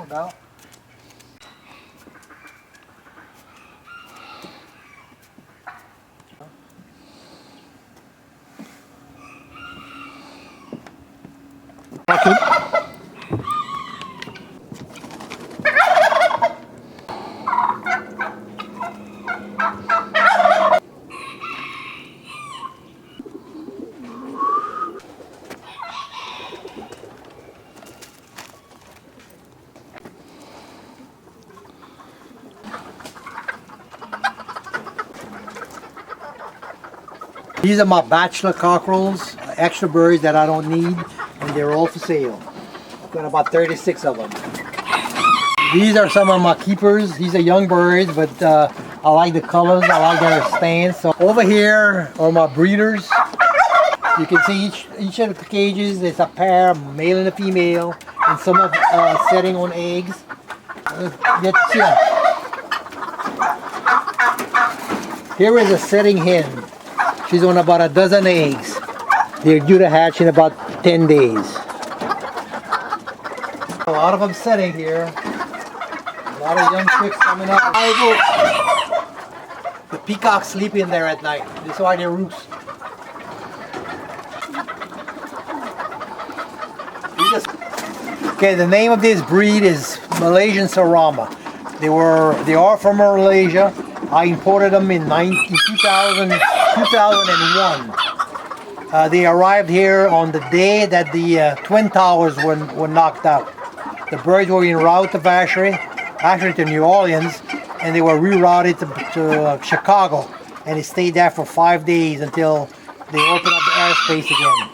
doubt. These are my bachelor cockerels, extra birds that I don't need, and they're all for sale. I've got about 36 of them. These are some of my keepers. These are young birds, but I like the colors, I like their stance. So over here are my breeders. You can see each of the cages is a pair, male and a female, and some are setting on eggs. Here is a setting hen. She's on about a dozen eggs. They're due to hatch in about 10 days. A lot of them setting here. A lot of young chicks coming up. The peacocks sleep in there at night. That's why they roost. Okay, the name of this breed is Malaysian Serama. They are from Malaysia. I imported them in 2001. They arrived here on the day that the Twin Towers were knocked out. The birds were en route to actually to New Orleans, and they were rerouted to Chicago, and they stayed there for 5 days until they opened up the airspace again.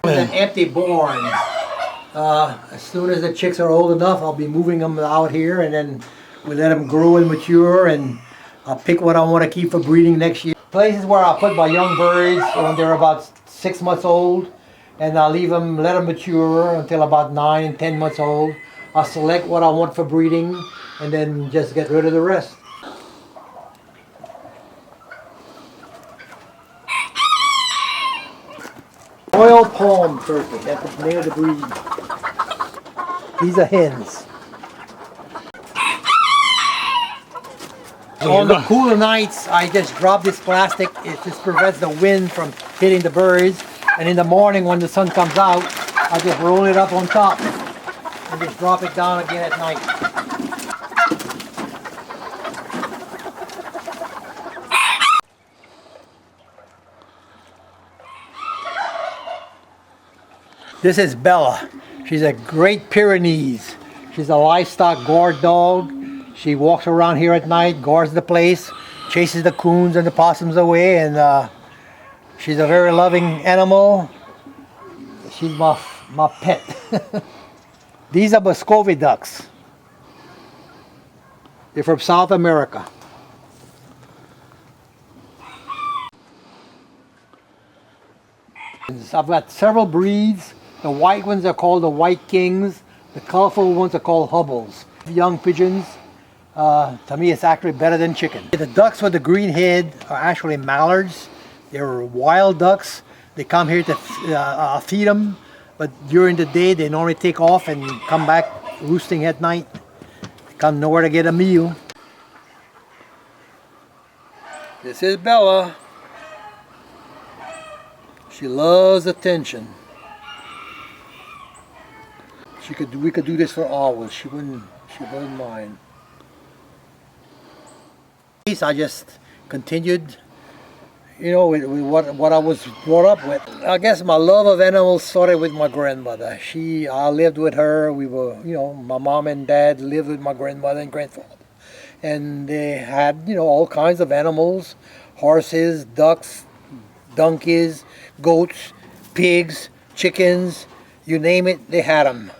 An empty barn. As soon as the chicks are old enough, I'll be moving them out here, and then we let them grow and mature, and I'll pick what I want to keep for breeding next year. Places where I'll put my young birds when they're about 6 months old, and I'll let them mature until about 9 and 10 months old. I'll select what I want for breeding, and then just get rid of the rest. Royal palm turkey, that's the name of the breed. These are hens. On the cooler nights, I just drop this plastic. It just prevents the wind from hitting the birds. And in the morning when the sun comes out, I just roll it up on top and just drop it down again at night. This is Bella. She's a Great Pyrenees. She's a livestock guard dog. She walks around here at night, guards the place, chases the coons and the possums away, and she's a very loving animal. She's my pet. These are Muscovy ducks. They're from South America. I've got several breeds. The white ones are called the White Kings. The colorful ones are called Hubbles. Young pigeons. To me, it's actually better than chicken. The ducks with the green head are actually mallards. They're wild ducks. They come here to feed them, but during the day they normally take off and come back roosting at night. They come nowhere to get a meal. This is Bella. She loves attention. We could do this for hours. She wouldn't mind. I just continued, with what I was brought up with. I guess my love of animals started with my grandmother. I lived with her. We were, my mom and dad lived with my grandmother and grandfather, and they had, all kinds of animals: horses, ducks, donkeys, goats, pigs, chickens. You name it, they had them.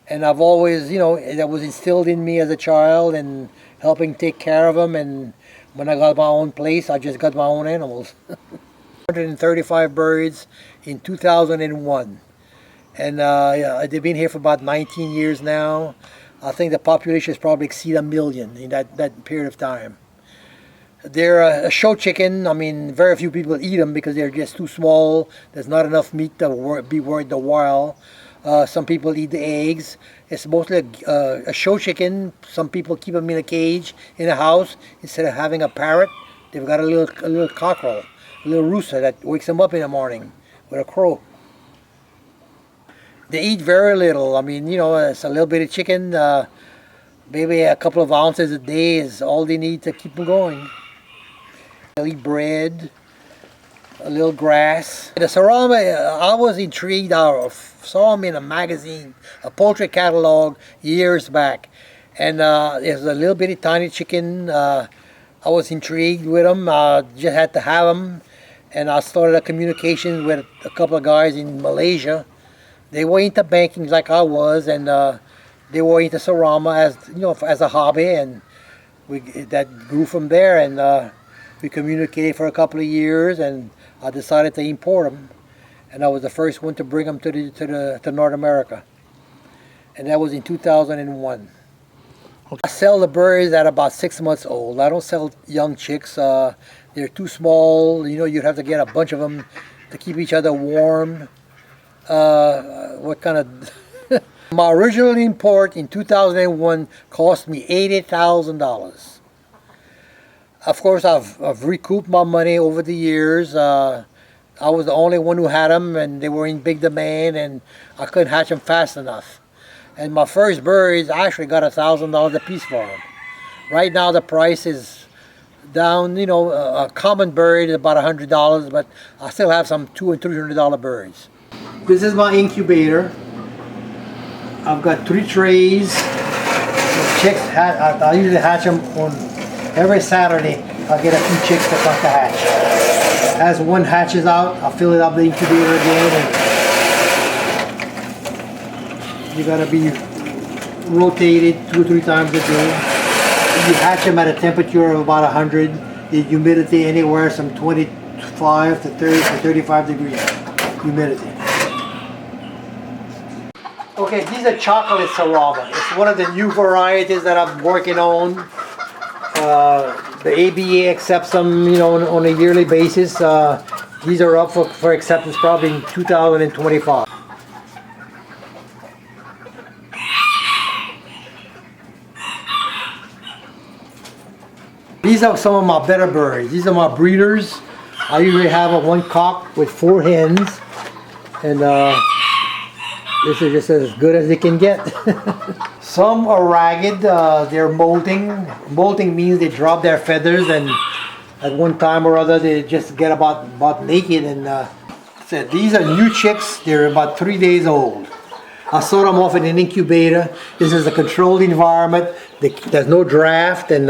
And I've always, that was instilled in me as a child, and helping take care of them. And when I got my own place, I just got my own animals. 135 birds in 2001. And they've been here for about 19 years now. I think the population has probably exceeded 1 million in that period of time. They're a show chicken. I mean, very few people eat them because they're just too small. There's not enough meat to be worth the while. Some people eat the eggs. It's mostly a show chicken. Some people keep them in a cage in a house instead of having a parrot. They've got a little cockerel, a little rooster that wakes them up in the morning with a crow. They eat very little. I mean, you know, it's a little bit of chicken. Maybe a couple of ounces a day is all they need to keep them going. They'll eat bread, a little grass. The Serama, I was intrigued. I saw them in a magazine, a poultry catalog years back. And there's a little bitty tiny chicken. I was intrigued with them. I just had to have them. And I started a communication with a couple of guys in Malaysia. They were into banking like I was, and they were into Serama as, you know, as a hobby, and that grew from there. And we communicated for a couple of years, and I decided to import them. And I was the first one to bring them to North America, and that was in 2001. Okay. I sell the birds at about 6 months old. I don't sell young chicks. They're too small. You know, you'd have to get a bunch of them to keep each other warm. What kind of... My original import in 2001 cost me $80,000. Of course, I've recouped my money over the years. I was the only one who had them, and they were in big demand, and I couldn't hatch them fast enough. And my first birds, I actually got $1,000 a piece for them. Right now, the price is down. You know, a common bird is about $100, but I still have some $200 and $300 birds. This is my incubator. I've got 3 trays. The chicks, I usually hatch them on every Saturday. I'll get a few chicks to come to hatch. As one hatches out, I'll fill it up the incubator again. And you gotta be rotated 2 or 3 times a day. You hatch them at a temperature of about 100. The humidity anywhere from 25 to 30 to 35 degrees humidity. Okay, these are chocolate Serama. It's one of the new varieties that I'm working on. The ABA accepts them, you know, on a yearly basis. These are up for acceptance probably in 2025. These are some of my better birds. These are my breeders. I usually have a 1 cock with 4 hens, and this is just as good as it can get. Some are ragged, they're molting. Molting means they drop their feathers, and at one time or other they just get about naked. And so these are new chicks. They're about 3 days old. I sort them off in an incubator. This is a controlled environment. There's no draft, and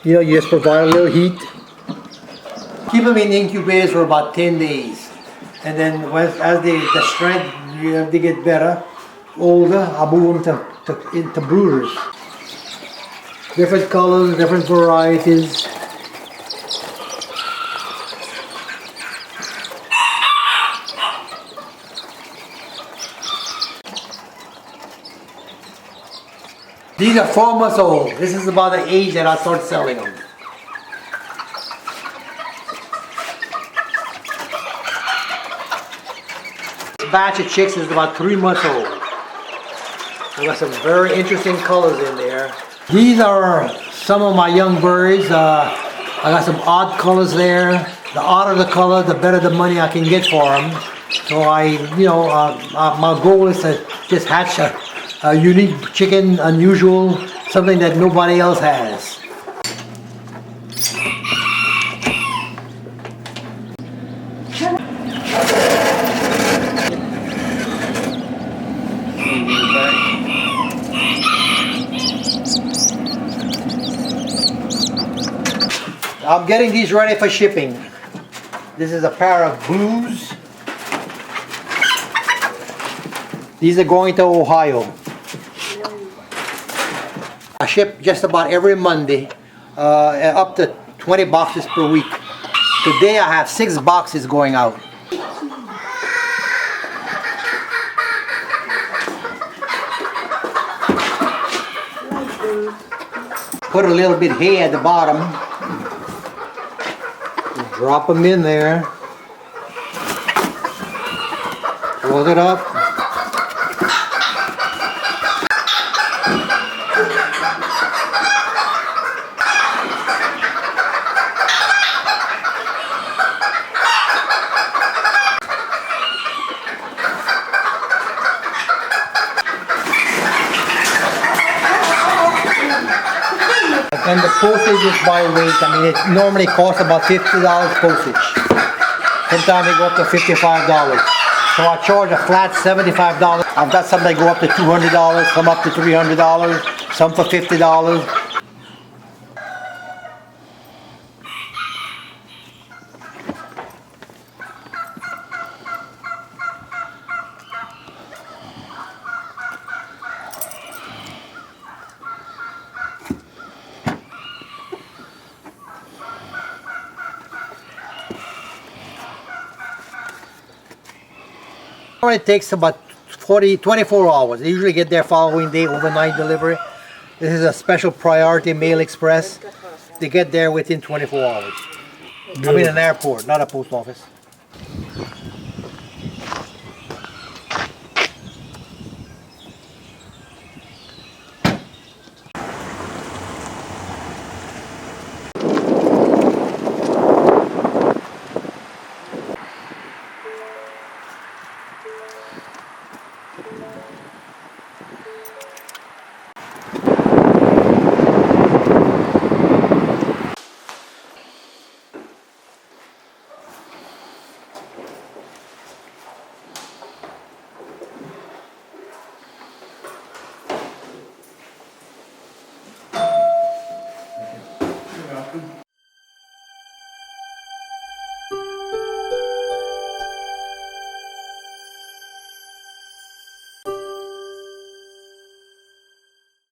you know, you just provide a little heat. Keep them in the incubators for about 10 days. And then as the strength, they get better, older, I move them into brooders. Different colors, different varieties. These are 4 months old. This is about the age that I start selling them. This batch of chicks is about 3 months old. I've got some very interesting colors in there. These are some of my young birds. I got some odd colors there. The odder the color, the better the money I can get for them. So my goal is to just hatch a unique chicken, unusual, something that nobody else has. I'm getting these ready for shipping. This is a pair of blues. These are going to Ohio. I ship just about every Monday, up to 20 boxes per week. Today I have 6 boxes going out. Put a little bit hay at the bottom. Drop them in there. Close it up. And the postage is by weight. I mean, it normally costs about $50 postage. Sometimes they go up to $55. So I charge a flat $75. I've got some that go up to $200, some up to $300, some for $50. It takes about 24 hours. They usually get there following day, overnight delivery. This is a special priority mail express. They get there within 24 hours. I mean an airport, not a post office.